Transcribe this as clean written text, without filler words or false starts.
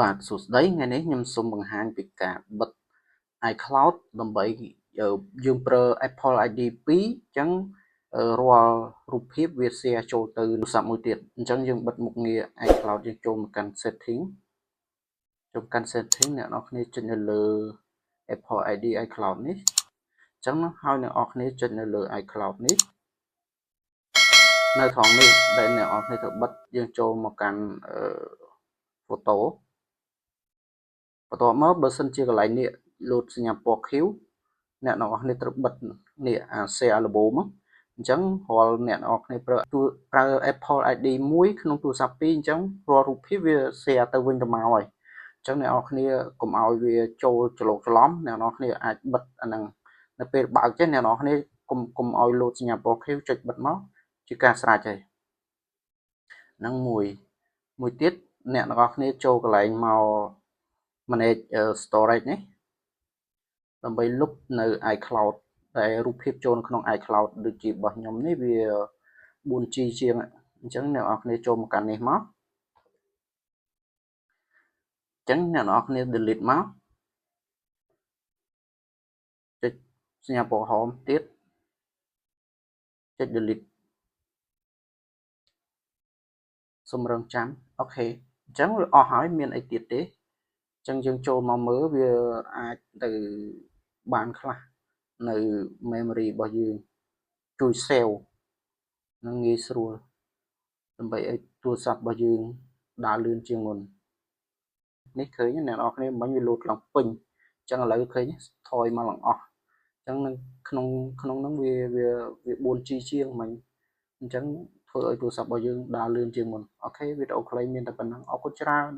បាទសួស្តីថ្ងៃនេះខ្ញុំសូមបង្ហាញពីការបិទ iCloud ដើម្បីយើងប្រើ Apple ID 2អញ្ចឹងរាល់រូបភាពវា share ចូលទៅទូរស័ព្ទមួយទៀតអញ្ចឹងយើងបិទមុខងារ iCloud យើងចូលមកកាន់ setting ចូលកាន់ setting អ្នកនរគ្នាចុចនៅលើ Apple ID iCloud នេះអញ្ចឹងហើយអ្នកនរគ្នាចុចនៅលើ iCloud នេះនៅត្រង់នេះដែលអ្នកនរគ្នាត្រូវបិទយើងចូលមកកាន់photo បន្ទាប់មកបើសិនជាកន្លែងនេះលោតសញ្ញាពណ៌ខៀវអ្នកនរគ្នាត្រូវបិទនេះអា share ល្បូមអញ្ចឹងរាល់អ្នកនរគ្នាប្រើ Apple ID មួយក្នុងទូរស័ព្ទពីរអញ្ចឹងរាល់រូបភាពវា share ទៅវិញទៅមកហើយអញ្ចឹងអ្នកនរគ្នាកុំឲ្យវាចូលច្រឡូកច្រឡំអ្នកនរគ្នាអាចបិទអាហ្នឹងនៅពេលបើកចេះអ្នកនរគ្នាកុំឲ្យលោតសញ្ញាពណ៌ខៀវចុចបិទមកជាការស្រេចហើយហ្នឹងមួយទៀតអ្នកនរគ្នាចូលកន្លែងមក manage storage នេះដើម្បីលុបនៅ iCloud ដែលរូបភាពចូលក្នុង iCloud ដូចជារបស់ខ្ញុំនេះវា 4G ជាងអញ្ចឹងអ្នកនរគ្នាចូលមកកាន់នេះមកអញ្ចឹងអ្នកនរគ្នា delete មកចុចសញ្ញាពណ៌ហមទៀតចុច delete សូមរងចាំអូខេអញ្ចឹងវាអស់ហើយមានអីទៀតទេអញ្ចឹងយើងចូលមកមើលវាអាចទៅបានខ្លះនៅ memory របស់យើងជួយ save នឹងងាយស្រួលដើម្បីឲ្យទូរស័ព្ទរបស់យើងដើរលឿនជាងមុននេះឃើញអ្នកនរគ្នាមិញវាលោតឡើងពេញអញ្ចឹងឥឡូវឃើញថយមកឡើងអស់អញ្ចឹងនៅក្នុងហ្នឹងវា 4G ជាងមិញអញ្ចឹងធ្វើឲ្យទូរស័ព្ទរបស់យើងដើរលឿនជាងមុនអូខេវីដេអូខ្លីមានតែប៉ុណ្ណឹងអរគុណច្រើន